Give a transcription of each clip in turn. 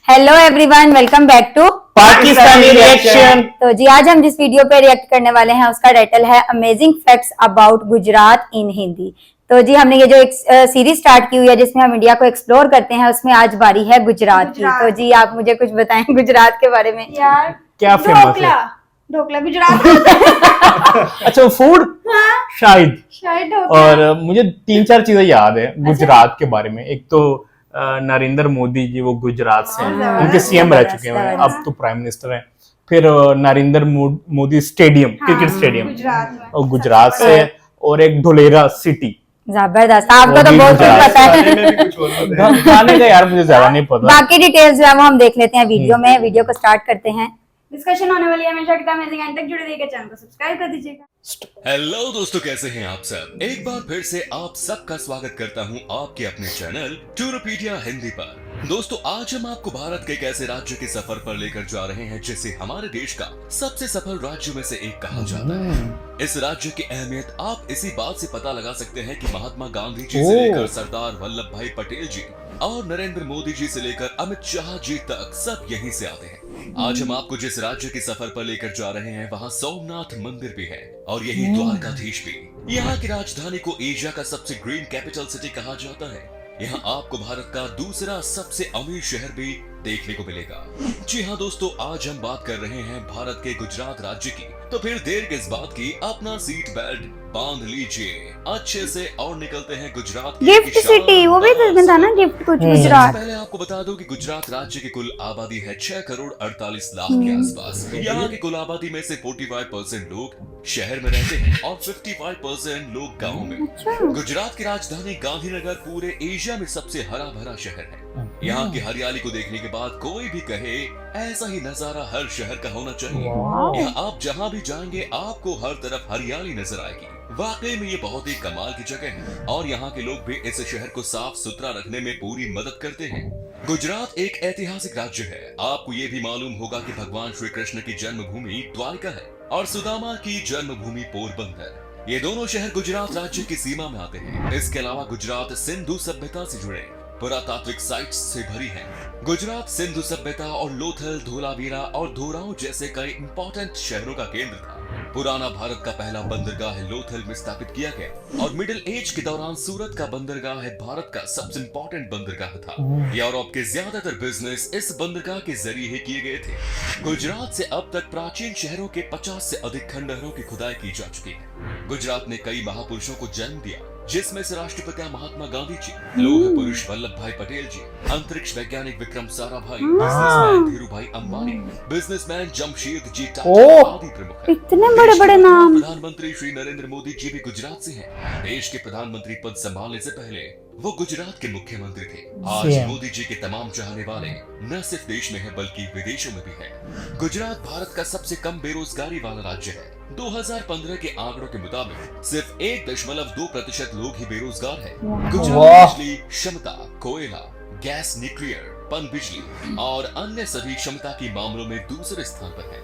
Hello everyone, welcome back to Pakistani reaction. तो जी आज हम जिस वीडियो पे रिएक्ट करने वाले हैं उसका टाइटल है अमेजिंग फैक्ट्स अबाउट गुजरात इन हिंदी। तो जी हमने ये जो एक सीरीज स्टार्ट की हुई है जिसमें हम इंडिया को एक्सप्लोर करते हैं, उसमें आज बारी है गुजरात की। तो जी आप मुझे कुछ बताएं गुजरात के बारे में। यार क्या फेमस है? ढोकला गुजरात में अच्छा फूड हाँ, शायद। शायद ढोकला। और मुझे 3-4 चीजें याद है गुजरात के बारे में। एक तो नरेंद्र मोदी जी, वो गुजरात से हैं, उनके सीएम रह चुके हैं, अब तो प्राइम मिनिस्टर हैं। फिर Narendra Modi stadium, cricket stadium Gujarat में और गुजरात से। और एक ढोलेरा सिटी। जबरदस्त, आपको तो बहुत कुछ पता है। खाने का यार मुझे ज्यादा नहीं पता। बाकी डिटेल्स जो है वो हम देख लेते हैं वीडियो में। वीडियो को स्टार्ट करते हैं। डिस्कशन होने वाली है, हमेशा की तरह अमेजिंग एंड तक जुड़े रहिएगा, चैनल को सब्सक्राइब कर दीजिएगा। हेलो दोस्तों, कैसे हैं आप सब। एक बार फिर से आप सबका स्वागत करता हूं आपके अपने चैनल टूरोपीडिया हिंदी पर। दोस्तों आज हम आपको भारत के एक ऐसे राज्य के सफर पर लेकर जा रहे हैं जिसे हमारे देश का सबसे सफल राज्यों में से एक कहा जाता है। इस राज्य की अहमियत आप इसी बात से पता लगा सकते हैं कि महात्मा गांधी जी से लेकर सरदार वल्लभ भाई पटेल जी और नरेंद्र मोदी जी से लेकर अमित शाह जी तक सब यहीं से आते हैं। आज हम आपको जिस राज्य के सफर पर लेकर जा रहे हैं वहाँ सोमनाथ मंदिर भी है और यही द्वारकाधीश भी। यहाँ की राजधानी को एशिया का सबसे ग्रीन कैपिटल सिटी कहा जाता है। यहाँ आपको भारत का दूसरा सबसे अमीर शहर भी देखने को मिलेगा। जी हाँ दोस्तों, आज हम बात कर रहे हैं भारत के गुजरात राज्य की। तो फिर देर किस बात की, अपना सीट बेल्ट बांध लीजिए अच्छे से और निकलते हैं गुजरात की गिफ्ट सिटी, वो भी तो इसमें था ना, गिफ्ट कुछ सबसे गुजरात। पहले आपको बता दूं कि गुजरात राज्य की कुल आबादी है 6 करोड़ 48 लाख के आसपास। यहाँ की कुल आबादी में से 45% लोग शहर में रहते हैं और 55% लोग गाँव में। गुजरात की राजधानी गांधीनगर पूरे एशिया में सबसे हरा भरा शहर है। यहाँ की हरियाली को देखने के बाद कोई भी कहे ऐसा ही नजारा हर शहर का होना चाहिए। यहाँ आप जहाँ भी जाएंगे आपको हर तरफ हरियाली नजर आएगी। वाकई में ये बहुत ही कमाल की जगह है और यहाँ के लोग भी इस शहर को साफ सुथरा रखने में पूरी मदद करते हैं। गुजरात एक ऐतिहासिक राज्य है। आपको ये भी मालूम होगा कि भगवान श्री कृष्ण की जन्मभूमि द्वारका है और सुदामा की जन्मभूमि पोरबंदर। ये दोनों शहर गुजरात राज्य की सीमा में आते हैं। इसके अलावा गुजरात सिंधु सभ्यता से जुड़े पुरातात्विक साइट्स से भरी है। गुजरात सिंधु सभ्यता और लोथल, धोलावीरा और धोराव जैसे कई इंपॉर्टेंट शहरों का केंद्र था। पुराना भारत का पहला बंदरगाह लोथल में स्थापित किया गया और मिडिल एज के दौरान सूरत का बंदरगाह भारत का सबसे इंपॉर्टेंट बंदरगाह था। यूरोप के ज्यादातर बिजनेस इस बंदरगाह के जरिए ही किए गए थे। गुजरात से अब तक प्राचीन शहरों के 50 से अधिक खंडहरों की खुदाई की जा चुकी है। गुजरात ने कई महापुरुषों को जन्म दिया जिसमें से राष्ट्रपिता महात्मा गांधी जी, लौह पुरुष वल्लभ भाई पटेल जी, अंतरिक्ष वैज्ञानिक विक्रम साराभाई, बिजनेसमैन धीरू भाई अंबानी, बिजनेसमैन जमशेद जी टाटा आदि प्रमुख हैं। इतने बड़े बड़े नाम। प्रधानमंत्री श्री नरेंद्र मोदी जी भी गुजरात से हैं। देश के प्रधानमंत्री पद संभालने से पहले वो गुजरात के मुख्यमंत्री थे। आज मोदी जी के तमाम चाहने वाले न सिर्फ देश में है बल्कि विदेशों में भी है। गुजरात भारत का सबसे कम बेरोजगारी वाला राज्य है। 2015 के आंकड़ों के मुताबिक सिर्फ 1.2% लोग ही बेरोजगार है। गुजरात बिजली क्षमता, कोयला, गैस, न्यूक्लियर, पन बिजली और अन्य सभी क्षमता की मामलों में दूसरे स्थान पर है।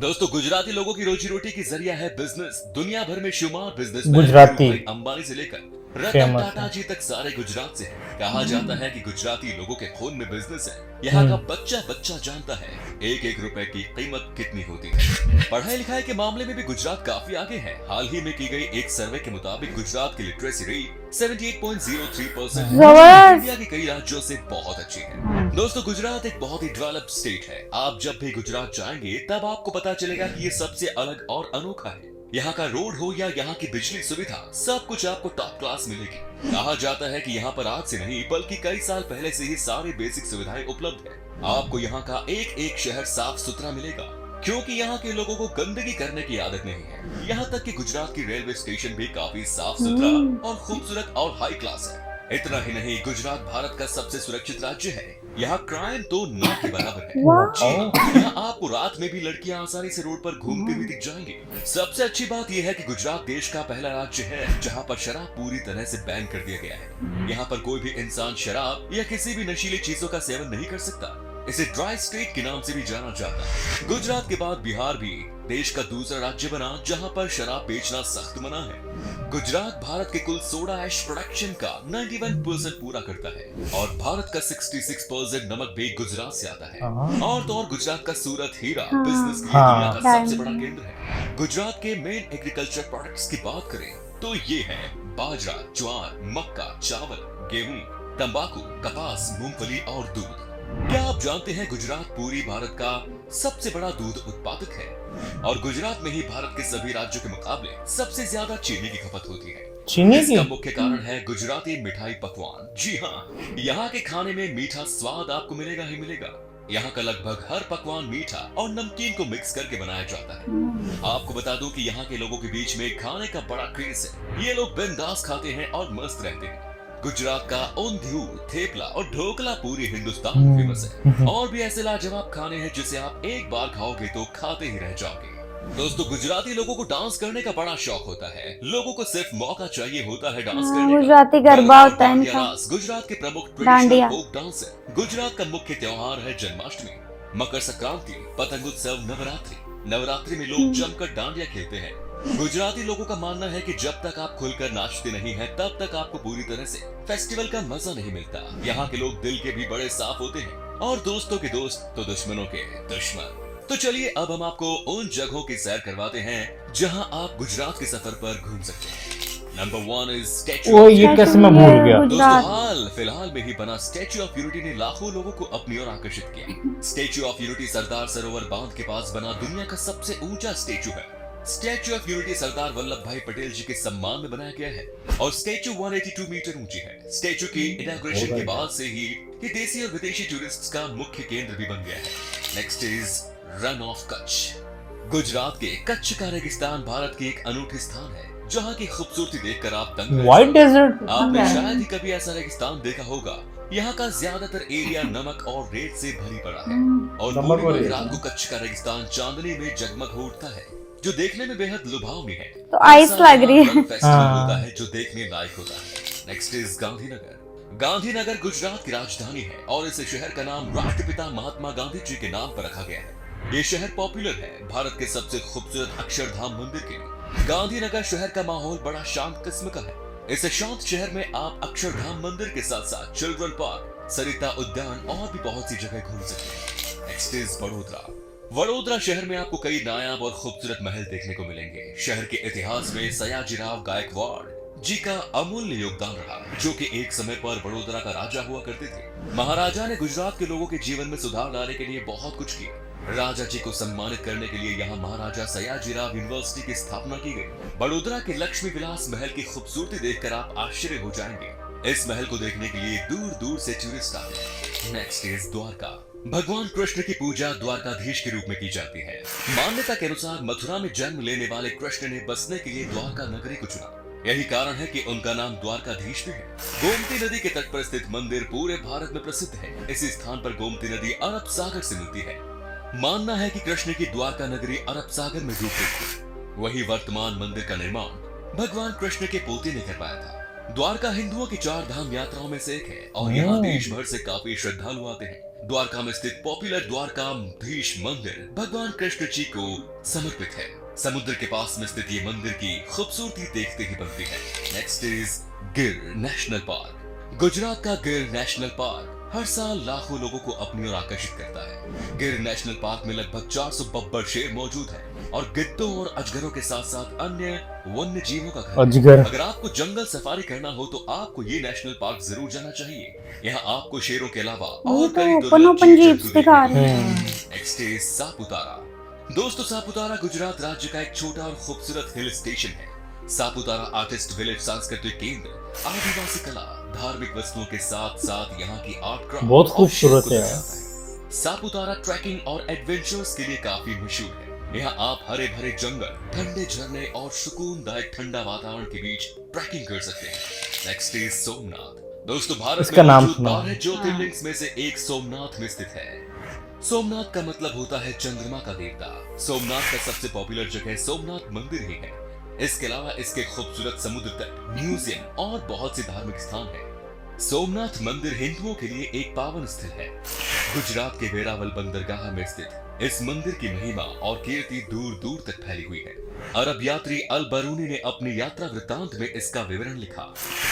दोस्तों गुजराती लोगों की रोजी रोटी की जरिया है बिजनेस। दुनिया भर में शुमार बिजनेस गुजराती अंबानी से लेकर रतन टाटा जी तक सारे गुजरात से हैं। कहा जाता है कि गुजराती लोगों के खून में बिजनेस है। यहाँ का बच्चा बच्चा जानता है एक एक रुपए की कीमत कितनी होती है। पढ़ाई लिखाई के मामले में भी गुजरात काफी आगे है। हाल ही में की गई एक सर्वे के मुताबिक गुजरात की लिटरेसी रेट 78.03% इंडिया के कई राज्यों से बहुत अच्छी है। दोस्तों गुजरात एक बहुत ही डेवलप्ड स्टेट है। आप जब भी गुजरात जाएंगे तब आपको पता चलेगा कि ये सबसे अलग और अनोखा है। यहाँ का रोड हो या यहाँ की बिजली सुविधा, सब कुछ आपको टॉप क्लास मिलेगी। कहा जाता है कि यहाँ पर आज से नहीं बल्कि कई साल पहले से ही सारी बेसिक सुविधाएं उपलब्ध है। आपको यहाँ का एक एक शहर साफ सुथरा मिलेगा क्योंकि यहाँ के लोगों को गंदगी करने की आदत नहीं है। यहाँ तक कि गुजरात की रेलवे स्टेशन भी काफी साफ सुथरा और खूबसूरत और हाई क्लास है। इतना ही नहीं, गुजरात भारत का सबसे सुरक्षित राज्य है। यहाँ क्राइम तो न के बराबर है। यहाँ आपको रात में भी लड़कियां आसानी से रोड पर घूमते हुए दिख जाएंगी। सबसे अच्छी बात यह है कि गुजरात देश का पहला राज्य है जहाँ पर शराब पूरी तरह से बैन कर दिया गया है। यहाँ पर कोई भी इंसान शराब या किसी भी नशीली चीजों का सेवन नहीं कर सकता। इसे ड्राई स्टेट के नाम से भी जाना जाता है। गुजरात के बाद बिहार भी देश का दूसरा राज्य बना जहां पर शराब बेचना सख्त मना है। गुजरात भारत के कुल सोडा ऐश प्रोडक्शन का 91% पूरा करता है और भारत का 66% नमक भी गुजरात से आता है। और तो और गुजरात का सूरत हीरा बिजनेस के लिए दुनिया का सबसे बड़ा केंद्र है। गुजरात के मेन एग्रीकल्चर प्रोडक्ट्स की बात करें तो ये है बाजरा, ज्वार, मक्का, चावल, गेहूं, तंबाकू, कपास, मूंगफली और दूध। क्या आप जानते हैं गुजरात पूरी भारत का सबसे बड़ा दूध उत्पादक है और गुजरात में ही भारत के सभी राज्यों के मुकाबले सबसे ज्यादा चीनी की खपत होती है। चीनी की इसका मुख्य कारण है गुजराती मिठाई पकवान। जी हाँ, यहाँ के खाने में मीठा स्वाद आपको मिलेगा ही मिलेगा। यहाँ का लगभग हर पकवान मीठा और नमकीन को मिक्स करके बनाया जाता है। आपको बता दूं कि यहाँ के लोगों के बीच में खाने का बड़ा क्रेज है। ये लोग बिंदास खाते हैं और मस्त रहते हैं। गुजरात का ऊंधियू, थेपला और ढोकला पूरे हिंदुस्तान में फेमस है। और भी ऐसे लाजवाब खाने हैं जिसे आप एक बार खाओगे तो खाते ही रह जाओगे। दोस्तों, गुजराती लोगों को डांस करने का बड़ा शौक होता है। लोगों को सिर्फ मौका चाहिए होता है डांस करने का। गुजराती गरबा होता है इनका। गुजरात के प्रमुख डांडिया। ट्रेडिशनल फोक डांस है। गुजरात का मुख्य त्योहार है जन्माष्टमी, मकर संक्रांति, पतंग उत्सव, नवरात्रि। नवरात्रि में लोग जमकर डांडिया खेलते हैं। गुजराती लोगों का मानना है कि जब तक आप खुलकर नाचते नहीं हैं, तब तक आपको पूरी तरह से फेस्टिवल का मजा नहीं मिलता। यहाँ के लोग दिल के भी बड़े साफ होते हैं और दोस्तों के दोस्त तो दुश्मनों के दुश्मन। तो चलिए अब हम आपको उन जगहों की सैर करवाते हैं जहां आप गुजरात के सफर पर घूम सकते हैं। Number 1 is statue. वो ये कैसे मैं भूल गया। दोस्तों, हाल फिलहाल में ही बना स्टैच्यू ऑफ यूनिटी ने लाखों लोगों को अपनी ओर आकर्षित किया। Statue of unity Sardar Sarovar बांध के पास बना दुनिया का सबसे ऊंचा स्टैच्यू है। Statue of unity Sardar Vallabh भाई पटेल जी के सम्मान में बनाया गया है और स्टैच्यू 182 मीटर ऊंची है। स्टैच्यू की इनॉग्रेशन के बाद से ही ये देसी और विदेशी टूरिस्ट्स का मुख्य केंद्र भी बन गया है। Next is run of Kutch. Gujarat के कच्छ का रेगिस्तान भारत की एक अनूठी स्थान है जहाँ की खूबसूरती देखकर आप दंग रह व्हाइट जाओगे। डेजर्ट। आपने शायद ही कभी ऐसा रेगिस्तान देखा होगा। यहाँ का ज्यादातर एरिया नमक और रेत से भरी पड़ा है और नमक और पूरी रेत। रात को कच्छ का रेगिस्तान चांदनी में जगमग उठता है जो देखने में बेहद लुभावनी है। तो आइस लग रही है। फेस्टिवल हाँ। होता है जो देखने लायक होता है। Next is Gandhinagar. गांधीनगर गुजरात की राजधानी है और इस शहर का नाम राष्ट्रपिता महात्मा गांधी जी के नाम पर रखा गया है। ये शहर पॉपुलर है भारत के सबसे खूबसूरत अक्षरधाम मंदिर के लिए। गांधीनगर शहर का माहौल बड़ा शांत किस्म का है। इस शांत शहर में आप अक्षरधाम मंदिर के साथ साथ चिल्ड्रन पार्क, सरिता उद्यान और भी बहुत सी जगह घूम सकते हैं। Next is Vadodara. वडोदरा शहर में आपको कई नायाब और खूबसूरत महल देखने को मिलेंगे। शहर के इतिहास में सयाजीराव गायकवाड़ जी का अमूल्य योगदान रहा, जो कि एक समय पर वडोदरा का राजा हुआ करते थे। महाराजा ने गुजरात के लोगों के जीवन में सुधार लाने के लिए बहुत कुछ किया। राजा जी को सम्मानित करने के लिए यहाँ महाराजा सयाजीराव यूनिवर्सिटी की स्थापना की गई। वडोदरा के लक्ष्मी विलास महल की खूबसूरती देखकर आप आश्चर्य हो जाएंगे। इस महल को देखने के लिए दूर दूर से टूरिस्ट आते हैं। Next is Dwarka. भगवान कृष्ण की पूजा द्वारकाधीश के रूप में की जाती है। मान्यता के अनुसार मथुरा में जन्म लेने वाले कृष्ण ने बसने के लिए द्वारका नगरी को चुना। यही कारण है कि उनका नाम द्वारकाधीश भी है। गोमती नदी के तट पर स्थित मंदिर पूरे भारत में प्रसिद्ध है। इसी स्थान पर गोमती नदी अरब सागर से मिलती है। मानना है कि कृष्ण की द्वारका नगरी अरब सागर में डूब गई थी। वही वर्तमान मंदिर का निर्माण भगवान कृष्ण के पोते ने करवाया था। द्वारका हिंदुओं की 4 धाम यात्राओं में से एक है और यहाँ देश भर से काफी श्रद्धालु आते हैं। द्वारका में स्थित पॉपुलर द्वारकाधीश मंदिर भगवान कृष्ण जी को समर्पित है। समुद्र के पास में स्थित ये मंदिर की खूबसूरती देखते ही बनती है। नेक्स्ट इज गिर नेशनल पार्क। गुजरात का गिर नेशनल पार्क हर साल लाखों लोगों को अपनी ओर आकर्षित करता है। गिर नेशनल पार्क में लगभग 400 बब्बर शेर मौजूद हैं और गिद्धों और अजगरों के साथ साथ अन्य वन्य जीवों का घर है। अजगर। अगर आपको जंगल सफारी करना हो तो आपको ये नेशनल पार्क जरूर जाना चाहिए। यहाँ आपको शेरों के अलावा ये और तो कई ओपन दुर्लभ ओपन जीव जीप्स जंतु दिखा देखने रहे को हैं। मिलेंगे। Next is Saputara. दोस्तों, सापुतारा गुजरात राज्य का एक छोटा और खूबसूरत हिल स्टेशन है। सापुतारा आर्टिस्ट विलेज सांस्कृतिक केंद्र आदिवासी कला, धार्मिक वस्तुओं के साथ साथ यहाँ की आर्ट क्राफ्ट बहुत और खूबसूरत शिल्प को है। दर्शाता है। सापुतारा ट्रैकिंग और एडवेंचर्स के लिए काफी मशहूर है। यहाँ आप हरे भरे जंगल, ठंडे झरने और सुकूनदायक ठंडा वातावरण के बीच ट्रैकिंग कर सकते हैं। Next is Somnath. दोस्तों, भारत इसका में नाम मौजूद सुना। 12 ज्योतिर्लिंग में से एक सोमनाथ में स्थित है। सोमनाथ का मतलब होता है चंद्रमा का देवता। सोमनाथ का सबसे पॉपुलर जगह सोमनाथ मंदिर ही है। इसके अलावा इसके खूबसूरत समुद्र तट, म्यूजियम और बहुत से धार्मिक स्थान हैं। सोमनाथ मंदिर हिंदुओं के लिए एक पावन स्थल है। गुजरात के वेरावल बंदरगाह में स्थित इस मंदिर की महिमा और कीर्ति दूर दूर तक फैली हुई है। अरब यात्री अल बरूनी ने अपनी यात्रा वृत्तांत में इसका विवरण लिखा,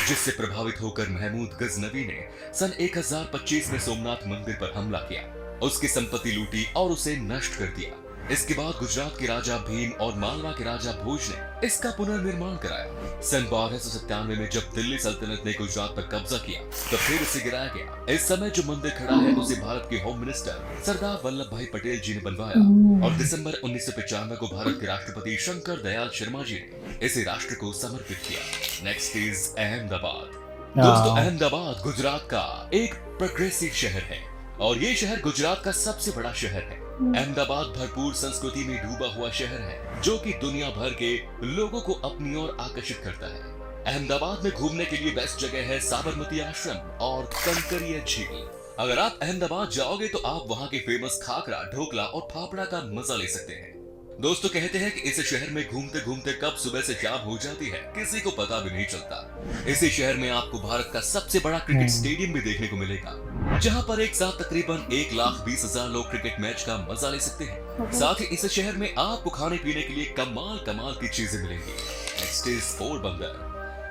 जिससे प्रभावित होकर महमूद गजनवी ने सन 1025 में सोमनाथ मंदिर पर हमला किया, उसकी संपत्ति लूटी और उसे नष्ट कर दिया। इसके बाद गुजरात के राजा भीम और मालवा के राजा भोज ने इसका पुनर्निर्माण कराया। सन 1297 में जब दिल्ली सल्तनत ने गुजरात पर कब्जा किया तो फिर इसे गिराया गया। इस समय जो मंदिर खड़ा है उसे भारत के होम मिनिस्टर सरदार वल्लभ भाई पटेल जी ने बनवाया और दिसंबर 1995 को भारत के राष्ट्रपति शंकर दयाल शर्मा जी ने इसे राष्ट्र को समर्पित किया। Next is Ahmedabad. दोस्तों, अहमदाबाद गुजरात का एक प्रोग्रेसिव शहर है और ये शहर गुजरात का सबसे बड़ा शहर है। अहमदाबाद भरपूर संस्कृति में डूबा हुआ शहर है जो कि दुनिया भर के लोगों को अपनी ओर आकर्षित करता है। अहमदाबाद में घूमने के लिए बेस्ट जगह है साबरमती आश्रम और कंकरिया झील। अगर आप अहमदाबाद जाओगे तो आप वहाँ के फेमस खाकरा, ढोकला और फाफड़ा का मजा ले सकते हैं। दोस्तों, कहते हैं कि इस शहर में घूमते घूमते कब सुबह से शाम हो जाती है किसी को पता भी नहीं चलता। इसी शहर में आपको भारत का सबसे बड़ा क्रिकेट स्टेडियम भी देखने को मिलेगा, जहां पर एक साथ तकरीबन 1,20,000 लोग क्रिकेट मैच का मजा ले सकते हैं। साथ ही इस शहर में आपको खाने पीने के लिए कमाल कमाल की चीजें मिलेंगी। Next is Porbandar.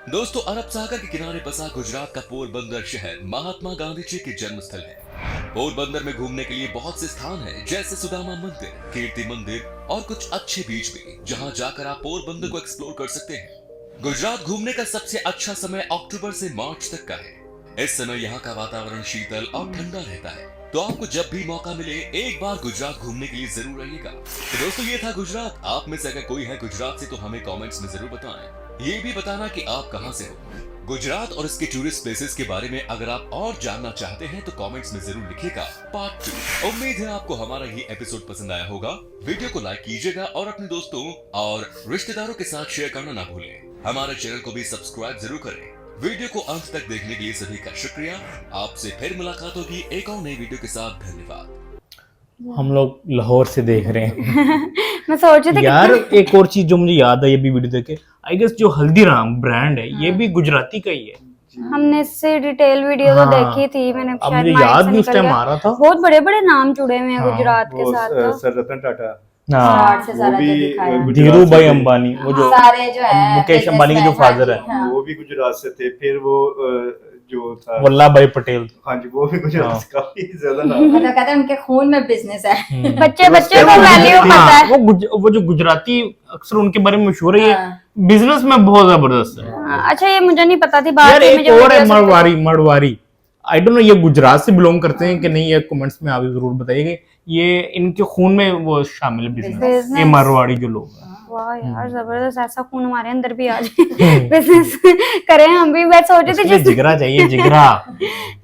दोस्तों, अरब सागर के किनारे बसा गुजरात का पोरबंदर शहर महात्मा गांधी जी के जन्म स्थल है। पोरबंदर में घूमने के लिए बहुत से स्थान हैं, जैसे सुदामा मंदिर, कीर्ति मंदिर और कुछ अच्छे बीच भी, जहां जाकर आप पोरबंदर को एक्सप्लोर कर सकते हैं। गुजरात घूमने का सबसे अच्छा समय अक्टूबर से मार्च तक का है। इस समय यहाँ का वातावरण शीतल और ठंडा रहता है, तो आपको जब भी मौका मिले एक बार गुजरात घूमने के लिए जरूर आइएगा। तो दोस्तों, ये था गुजरात। आप में से अगर कोई है गुजरात से तो हमें कमेंट्स में जरूर बताएं। ये भी बताना कि आप कहां से हो। गुजरात और इसके टूरिस्ट प्लेसेस के बारे में अगर आप और जानना चाहते हैं तो कमेंट्स में जरूर लिखिएगा पार्ट 2। उम्मीद है आपको हमारा ये एपिसोड पसंद आया होगा। वीडियो को लाइक कीजिएगा और अपने दोस्तों और रिश्तेदारों के साथ शेयर करना ना भूलें। हमारे चैनल को भी सब्सक्राइब जरूर करें। वीडियो को अंत तक देखने के लिए सभी का शुक्रिया। आपसे फिर मुलाकात होगी एक और नई वीडियो के साथ। धन्यवाद। हम लोग लाहौर से देख रहे हैं। मैं सोच रही थी यार, एक और चीज जो मुझे याद है ये भी वीडियो देखे, आई गेस जो हल्दीराम ब्रांड है ये भी गुजराती का ही है। हमने इससे डिटेल वीडियो तो देखी थी, मैंने अब शायद मुझे माइंड याद से भी उस निकल टाइम गया। आ रहा था। बहुत बड़े बड़े नाम जुड़े हुए हैं गुजरात के वो साथ तो। सर रतन टाटा, हाँ, से वो सारा जो भी दिखाया। गुजरात धीरू से भाई थे। अंबानी, वो जो सारे जो है मुकेश अंबानी के जो फादर है, हाँ। वो भी गुजरात से थे। फिर वो जो था वल्लभ भाई पटेल। हाँ जी, वो भी गुजरात से काफी ज्यादा नाम। मतलब कहते हैं उनके खून में बिजनेस है। बच्चे को वैल्यू पता है। वो जो गुजराती अक्सर उनके बारे में मशहूर है, ये हाँ। बिजनेस में बहुत जबरदस्त है। अच्छा, ये मुझे नहीं पता थी। यार, एक और है मरवारी। आई डोंट नो ये गुजरात से बिलोंग करते हैं कि नहीं, ये कमेंट्स में आप जरूर बताइएगा। ये इनके खून में वो शामिल है बिजनेस, ये मारवाड़ी जो लोग हैं। वाह यार, जबरदस्त। ऐसा खून हमारे अंदर भी आ जाए, बिजनेस करें हम भी। मैं सोच रही थी जिगरा चाहिए, जिगरा।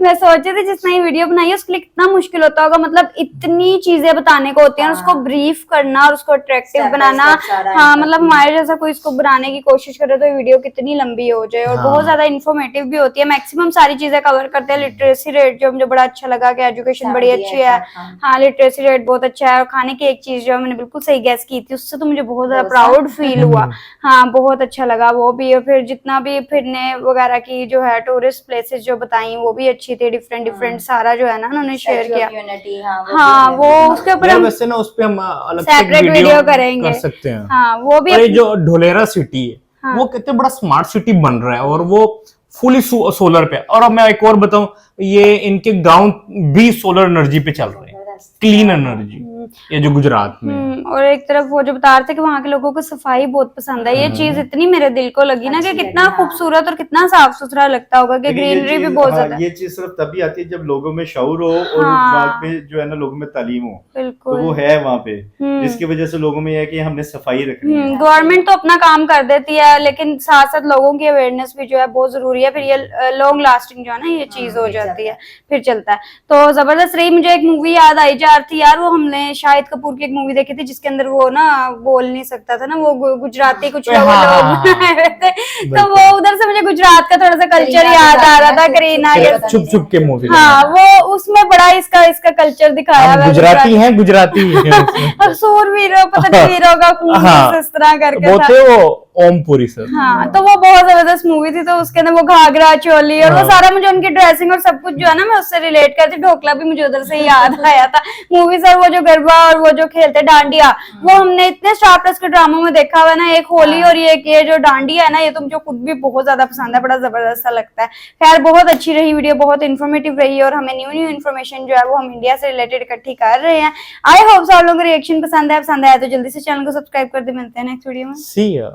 मैं सोच रही थी जिसने ये वीडियो बनाई है उसके लिए कितना मुश्किल होता होगा। मतलब इतनी चीजें बताने को होती हैं, उसको ब्रीफ करना और उसको अट्रैक्टिव बनाना। हाँ, मतलब हमारे जैसा कोई इसको बनाने की कोशिश करे तो ये वीडियो कितनी लंबी हो जाए और बहुत ज्यादा इन्फॉर्मेटिव भी होती है। मैक्सिमम सारी चीजें कवर करते हैं। लिटरेसी रेट जो मुझे बड़ा अच्छा लगा कि एजुकेशन बड़ी अच्छी है। हाँ, लिटरेसी रेट बहुत अच्छा है। और खाने की एक चीज जो मैंने बिल्कुल सही गैस की थी, उससे तो मुझे बहुत ज्यादा प्राउड फील हुआ। हाँ, बहुत अच्छा लगा वो भी। और फिर जितना भी फिरने वगैरह की जो है टूरिस्ट प्लेसेस जो बताई वो भी अच्छी थी। डिफरेंट सारा जो है ना उन्होंने शेयर किया। हाँ, वो उसके ऊपर हम वैसे ना उस पे हम अलग से सेपरेट वीडियो करेंगे, कर सकते हैं। हाँ, वो भी। और ये जो ढोलेरा सिटी है, हाँ। वो कितने बड़ा स्मार्ट सिटी बन रहा है और वो फुली सोलर पे। और अब मैं एक और बताऊं, ये इनके गांव भी सोलर एनर्जी पे चल रहे हैं, क्लीन एनर्जी, ये जो गुजरात में। और एक तरफ वो जो बता रहे थे कि वहाँ के लोगों को सफाई बहुत पसंद है। ये चीज इतनी मेरे दिल को लगी ना कि कितना खूबसूरत और कितना साफ सुथरा लगता होगा कि ग्रीनरी भी बहुत ज्यादा। ये चीज सिर्फ तभी आती है जब लोगों में शऊर हो और वहाँ पे जो है ना लोगों में तालीम हो। बिल्कुल, तो वो है वहाँ पे, जिसकी वजह से लोगों में यह है कि हमने सफाई रखनी है। गवर्नमेंट तो अपना काम कर देती है, लेकिन साथ साथ लोगों की अवेयरनेस भी जो है बहुत जरूरी है। फिर ये लॉन्ग लास्टिंग जो है ना ये चीज हो जाती है, फिर चलता है। तो जबरदस्त रही। मुझे एक मूवी याद आई जा रही थी यार, वो हमने शाहिद कपूर की एक मूवी देखी थी जिसके अंदर वो ना बोल नहीं सकता था ना, वो गुजराती कुछ लोग बनाए हुए थे। तो वो उधर से मुझे गुजरात का थोड़ा सा कल्चर याद आ रहा था। करीना छुप छुप के मूवी। हाँ, वो उसमें बड़ा इसका कल्चर दिखाया हुआ है। गुजराती हैं, गुजराती और सूरवीरों पता नहीं वीरों का खून इस तरह करके वो थे वो ओमपुरी सर। हाँ, तो वो बहुत जबरदस्त मूवी थी। तो उसके अंदर वो घाघरा चोली और वो सारा मुझे उनकी ड्रेसिंग और सब कुछ जो है ना, मैं उससे रिलेट करती। ढोकला भी मुझे उधर से याद आया था मूवी सर। वो जो गरबा और वो जो खेलते डांडिया, वो हमने इतने स्टार प्लस के ड्रामों में देखा हुआ है ना। एक होली और ये जो डांडिया है ना, ये तो मुझे खुद भी बहुत ज्यादा पसंद है, बड़ा जबरदस्त सा लगता है। खैर, बहुत अच्छी रही वीडियो, बहुत इन्फॉर्मेटिव रही और हमें न्यू इन्फॉर्मेशन जो है वो हम इंडिया से रिलेटेड इकट्ठी कर रहे हैं। आई होप आप लोगों को रिएक्शन पसंद आया तो जल्दी से चैनल को सब्सक्राइब कर दे। मिलते हैं नेक्स्ट वीडियो में। See ya.